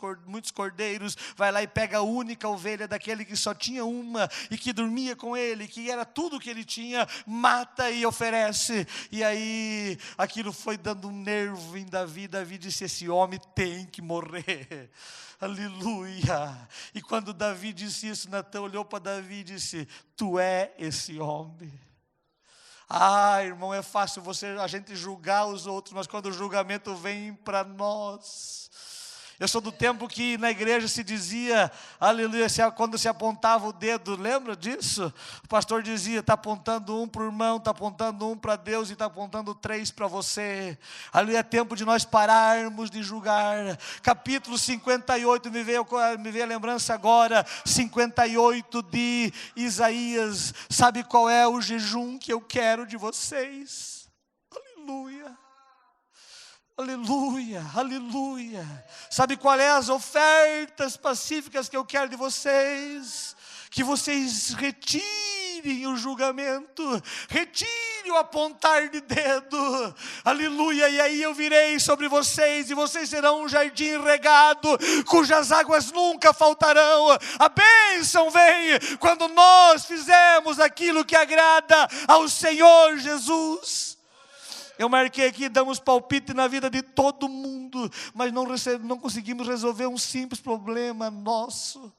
cordeiros, vai lá e pega a única ovelha daquele que só tinha uma, e que dormia com ele, que era tudo que ele tinha, mata e oferece. E aí, aquilo foi dando um nervo em Davi. Davi disse: esse homem tem que morrer, aleluia. E quando Davi disse isso, Natã olhou para Davi e disse: tu é esse homem. Irmão, é fácil a gente julgar os outros, mas quando o julgamento vem para nós. Eu sou do tempo que na igreja se dizia, aleluia, quando se apontava o dedo, lembra disso? O pastor dizia: está apontando um para o irmão, está apontando um para Deus e está apontando 3 para você. Aleluia, é tempo de nós pararmos de julgar. Capítulo 58, me veio a lembrança agora, 58 de Isaías. Sabe qual é o jejum que eu quero de vocês? Aleluia. Aleluia, aleluia. Sabe qual é as ofertas pacíficas que eu quero de vocês? Que vocês retirem o julgamento, retirem o apontar de dedo, aleluia. E aí eu virei sobre vocês, e vocês serão um jardim regado, cujas águas nunca faltarão. A bênção vem quando nós fizemos aquilo que agrada ao Senhor Jesus. Eu marquei aqui: damos palpite na vida de todo mundo, mas não conseguimos resolver um simples problema nosso.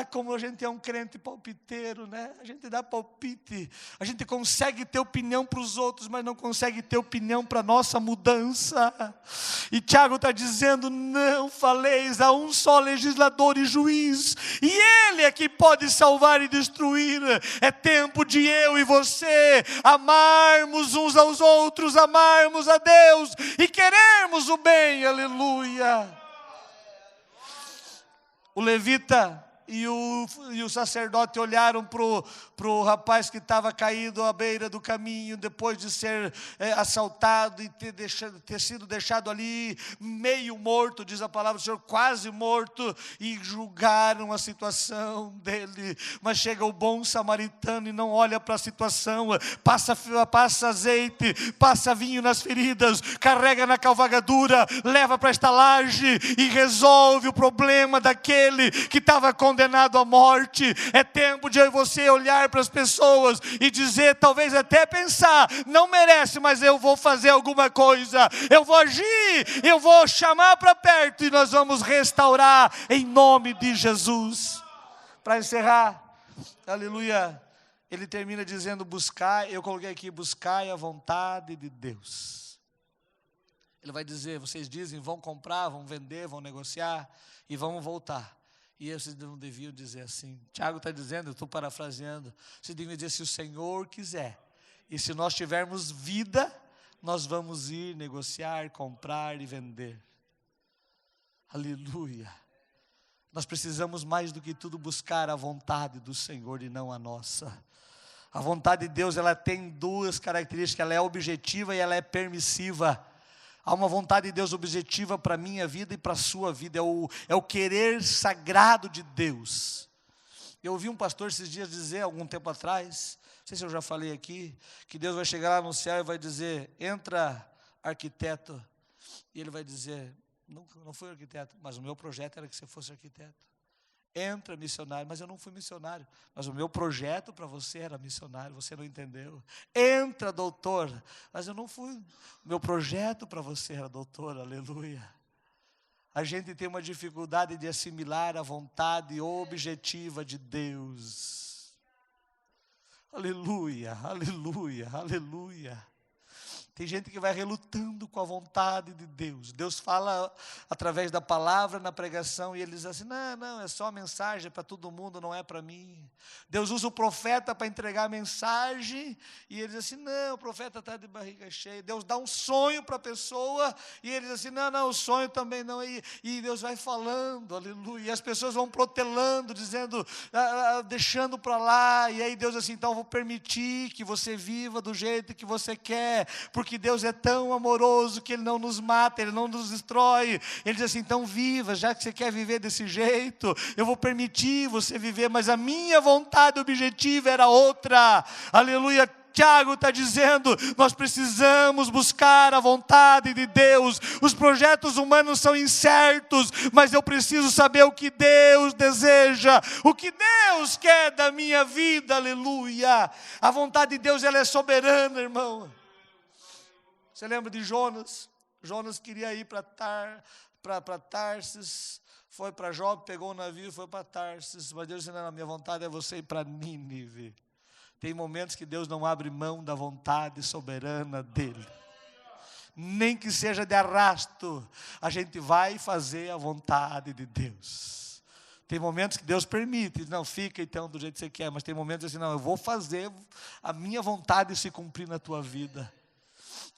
Como a gente é um crente palpiteiro, né? A gente dá palpite, a gente consegue ter opinião para os outros, mas não consegue ter opinião para a nossa mudança. E Tiago está dizendo: não faleis, há um só legislador e juiz, e Ele é que pode salvar e destruir. É tempo de eu e você amarmos uns aos outros, amarmos a Deus e querermos o bem, aleluia. O levita e o sacerdote olharam para o rapaz que estava caído à beira do caminho, depois de ser assaltado e ter sido deixado ali meio morto, diz a palavra do Senhor, quase morto, e julgaram a situação dele. Mas chega o bom samaritano e não olha para a situação, passa azeite, passa vinho nas feridas, carrega na cavalgadura, leva para a estalagem e resolve o problema daquele que estava condenado à morte. É tempo de eu e você olhar para as pessoas e dizer, talvez até pensar: não merece, mas eu vou fazer alguma coisa, eu vou agir, eu vou chamar para perto, e nós vamos restaurar em nome de Jesus. Para encerrar, aleluia, ele termina dizendo: buscar, eu coloquei aqui, buscai a vontade de Deus. Ele vai dizer, vocês dizem, vão comprar, vão vender, vão negociar e vão voltar. E vocês não deviam dizer assim. Tiago está dizendo, eu estou parafraseando, vocês deviam dizer: se o Senhor quiser, e se nós tivermos vida, nós vamos ir negociar, comprar e vender. Aleluia. Nós precisamos mais do que tudo buscar a vontade do Senhor e não a nossa. A vontade de Deus, ela tem 2 características: ela é objetiva e ela é permissiva. Há uma vontade de Deus objetiva para a minha vida e para a sua vida, é o querer sagrado de Deus. Eu ouvi um pastor esses dias dizer, algum tempo atrás, não sei se eu já falei aqui, que Deus vai chegar lá no céu e vai dizer: entra, arquiteto. E ele vai dizer: não fui arquiteto, mas o meu projeto era que você fosse arquiteto. Entra, missionário. Mas eu não fui missionário. Mas o meu projeto para você era missionário, você não entendeu. Entra, doutor. Mas eu não fui. O meu projeto para você era doutor, aleluia. A gente tem uma dificuldade de assimilar a vontade objetiva de Deus. Aleluia, aleluia, aleluia. Tem gente que vai relutando com a vontade de Deus. Deus fala através da palavra na pregação e ele diz assim, não, é só mensagem para todo mundo, não é para mim. Deus usa o profeta para entregar a mensagem e ele diz assim, não, o profeta está de barriga cheia. Deus dá um sonho para a pessoa e ele diz assim, não, o sonho também não. E Deus vai falando, aleluia. E as pessoas vão protelando, dizendo, deixando para lá. E aí Deus diz assim, então eu vou permitir que você viva do jeito que você quer, porque Deus é tão amoroso que Ele não nos mata, Ele não nos destrói. Ele diz assim, então viva, já que você quer viver desse jeito, eu vou permitir você viver, mas a minha vontade objetiva era outra, aleluia. Tiago está dizendo, nós precisamos buscar a vontade de Deus. Os projetos humanos são incertos, mas eu preciso saber o que Deus deseja, o que Deus quer da minha vida, aleluia. A vontade de Deus, ela é soberana, irmão. Você lembra de Jonas? Jonas queria ir para Tarsis, foi para Jope, pegou o navio e foi para Tarsis. Mas Deus disse, não, a minha vontade é você ir para Nínive. Tem momentos que Deus não abre mão da vontade soberana dEle. Nem que seja de arrasto, a gente vai fazer a vontade de Deus. Tem momentos que Deus permite, não, fica então do jeito que você quer, mas tem momentos assim, não, eu vou fazer a minha vontade se cumprir na tua vida.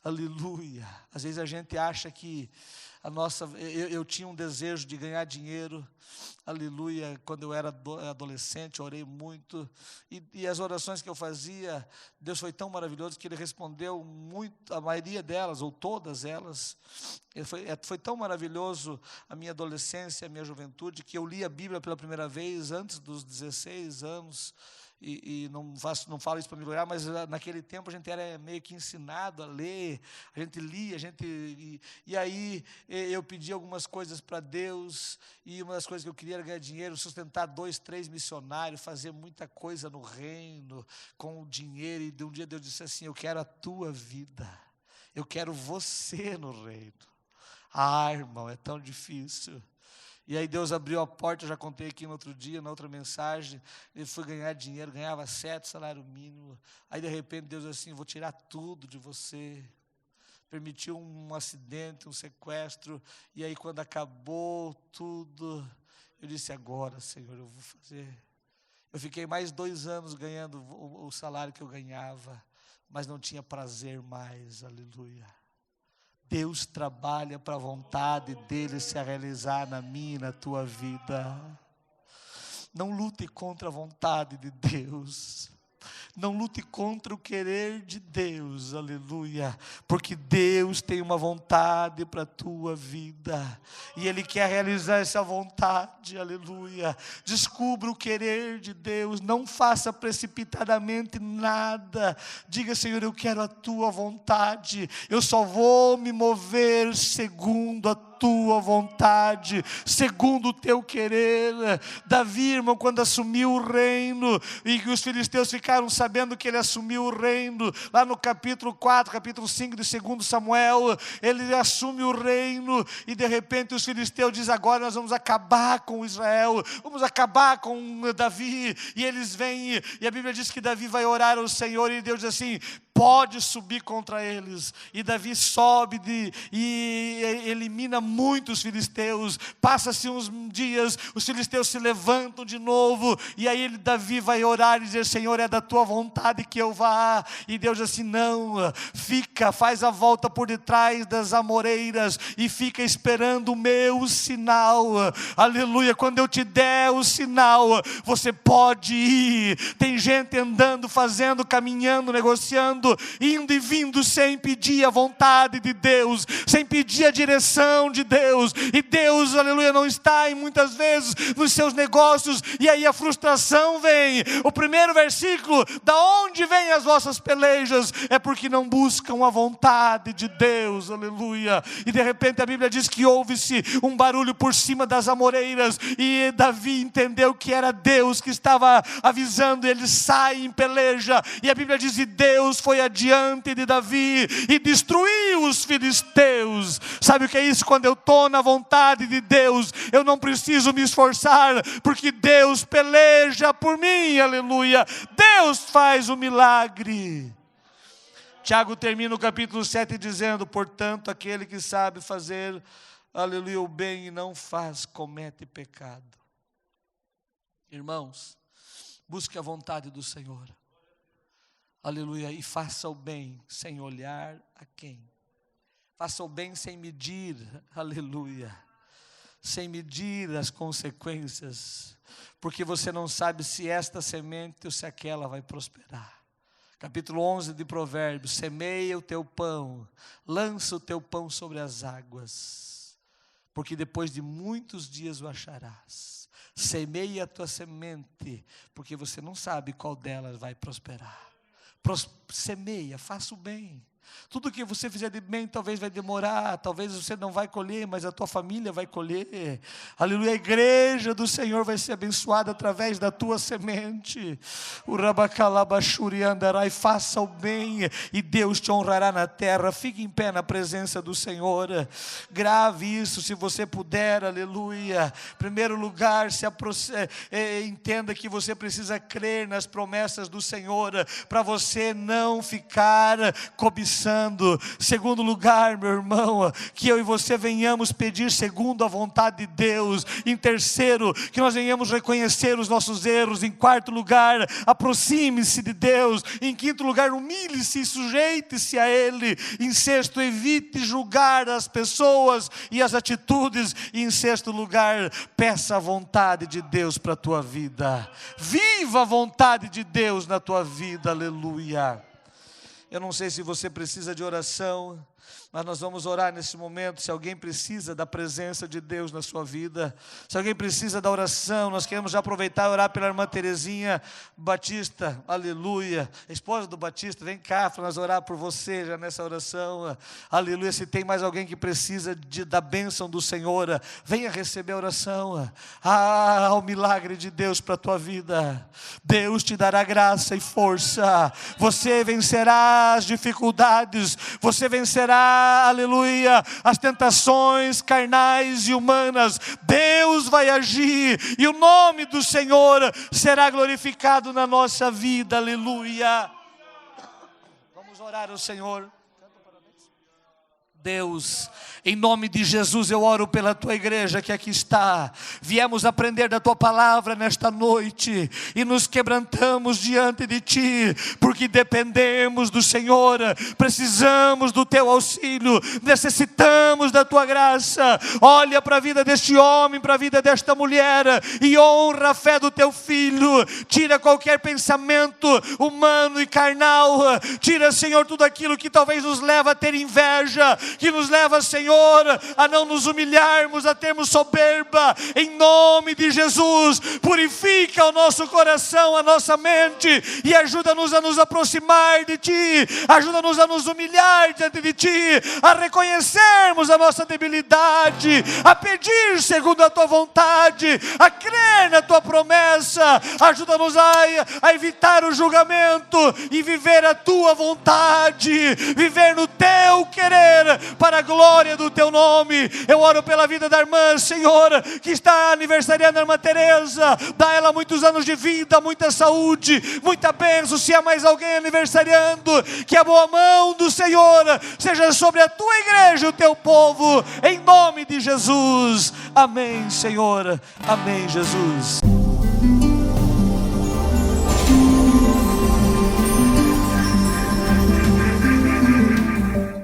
Aleluia. Às vezes a gente acha que eu tinha um desejo de ganhar dinheiro, aleluia, quando eu era adolescente, orei muito, e as orações que eu fazia, Deus foi tão maravilhoso que Ele respondeu muito, a maioria delas, ou todas elas. Foi tão maravilhoso a minha adolescência, a minha juventude, que eu li a Bíblia pela primeira vez antes dos 16 anos, e não falo isso para me gloriar, mas naquele tempo a gente era meio que ensinado a ler, a gente lia, e aí eu pedi algumas coisas para Deus, e uma das coisas que eu queria era ganhar dinheiro, sustentar 2, 3 missionários, fazer muita coisa no reino, com o dinheiro, e de um dia Deus disse assim, eu quero a tua vida, eu quero você no reino. Irmão, é tão difícil. E aí Deus abriu a porta, eu já contei aqui no outro dia, na outra mensagem, ele foi ganhar dinheiro, ganhava 7 salário mínimo, aí de repente Deus disse assim, vou tirar tudo de você, permitiu um acidente, um sequestro, e aí quando acabou tudo, eu disse, agora Senhor, eu vou fazer. Eu fiquei mais 2 anos ganhando o salário que eu ganhava, mas não tinha prazer mais, aleluia. Deus trabalha para a vontade dEle se realizar na minha e na tua vida. Não lute contra a vontade de Deus. Não lute contra o querer de Deus, aleluia, porque Deus tem uma vontade para a tua vida, e Ele quer realizar essa vontade, aleluia. Descubra o querer de Deus, não faça precipitadamente nada, diga, Senhor, eu quero a tua vontade, eu só vou me mover segundo a tua vontade, segundo o teu querer. Davi, irmão, quando assumiu o reino, e que os filisteus ficaram sabendo que ele assumiu o reino, lá no capítulo 4, capítulo 5 de 2 Samuel, ele assume o reino, e de repente os filisteus dizem, agora nós vamos acabar com Israel, vamos acabar com Davi, e eles vêm, e a Bíblia diz que Davi vai orar ao Senhor, e Deus diz assim, pode subir contra eles, e Davi sobe e elimina muitos filisteus. Passa-se uns dias, os filisteus se levantam de novo, e aí Davi vai orar e dizer, Senhor, é da tua vontade que eu vá, e Deus diz assim, não, fica, faz a volta por detrás das amoreiras, e fica esperando o meu sinal, aleluia, quando eu te der o sinal, você pode ir. Tem gente andando, fazendo, caminhando, negociando, andando, indo e vindo sem pedir a vontade de Deus, sem pedir a direção de Deus, e Deus, aleluia, não está em muitas vezes nos seus negócios, e aí a frustração vem. O primeiro versículo, da onde vêm as vossas pelejas? É porque não buscam a vontade de Deus, aleluia. E de repente a Bíblia diz que ouve-se um barulho por cima das amoreiras, e Davi entendeu que era Deus que estava avisando, ele sai em peleja, e a Bíblia diz que Deus foi adiante de Davi e destruiu os filisteus. Sabe o que é isso? Quando eu estou na vontade de Deus, eu não preciso me esforçar, porque Deus peleja por mim, aleluia. Deus faz o milagre. Tiago termina o capítulo 7 dizendo: portanto, aquele que sabe fazer, aleluia, o bem e não faz, comete pecado. Irmãos, busque a vontade do Senhor, aleluia, e faça o bem sem olhar a quem. Faça o bem sem medir, aleluia, sem medir as consequências, porque você não sabe se esta semente ou se aquela vai prosperar. Capítulo 11 de Provérbios: semeia o teu pão, lança o teu pão sobre as águas, porque depois de muitos dias o acharás. Semeia a tua semente, porque você não sabe qual delas vai prosperar. Semeia, faça o bem. Tudo que você fizer de bem talvez vai demorar, talvez você não vai colher, mas a tua família vai colher. Aleluia, a igreja do Senhor vai ser abençoada através da tua semente. O rabacalabachuri andará, e faça o bem, e Deus te honrará na terra. Fique em pé na presença do Senhor. Grave isso se você puder, aleluia. Primeiro lugar, entenda que você precisa crer nas promessas do Senhor, para você não ficar cobiçando. Segundo lugar, meu irmão, que eu e você venhamos pedir segundo a vontade de Deus. Em terceiro, que nós venhamos reconhecer os nossos erros. Em quarto lugar, aproxime-se de Deus. Em quinto lugar, humilhe-se e sujeite-se a Ele. Em sexto, evite julgar as pessoas e as atitudes. E em sexto lugar, peça a vontade de Deus para a tua vida. Viva a vontade de Deus na tua vida, aleluia. Eu não sei se você precisa de oração, mas nós vamos orar nesse momento. Se alguém precisa da presença de Deus na sua vida, se alguém precisa da oração, nós queremos já aproveitar e orar pela irmã Terezinha Batista, aleluia, esposa do Batista. Vem cá para nós orar por você já nessa oração, aleluia. Se tem mais alguém que precisa da bênção do Senhor, venha receber a oração. O milagre de Deus para a tua vida. Deus te dará graça e força, você vencerá as dificuldades, você vencerá, aleluia, as tentações carnais e humanas. Deus vai agir e o nome do Senhor será glorificado na nossa vida, aleluia. Vamos orar ao Senhor. Deus, em nome de Jesus eu oro pela tua igreja que aqui está. Viemos aprender da tua palavra nesta noite e nos quebrantamos diante de ti, porque dependemos do Senhor, precisamos do teu auxílio, necessitamos da tua graça. Olha para a vida deste homem, para a vida desta mulher e honra a fé do teu filho. Tira qualquer pensamento humano e carnal, tira, Senhor, tudo aquilo que talvez nos leva a ter inveja, que nos leva, Senhor, a não nos humilharmos, a termos soberba. Em nome de Jesus, purifica o nosso coração, a nossa mente, e ajuda-nos a nos aproximar de Ti, ajuda-nos a nos humilhar diante de Ti, a reconhecermos a nossa debilidade, a pedir segundo a Tua vontade, a crer na Tua promessa. Ajuda-nos a evitar o julgamento e viver a Tua vontade, viver no Teu querer, para a glória do Teu nome. Eu oro pela vida da irmã, Senhor, que está aniversariando, a irmã Tereza. Dá ela muitos anos de vida, muita saúde, muita bênção. Se há mais alguém aniversariando, que a boa mão do Senhor seja sobre a Tua igreja, o Teu povo, em nome de Jesus. Amém, Senhor. Amém, Jesus.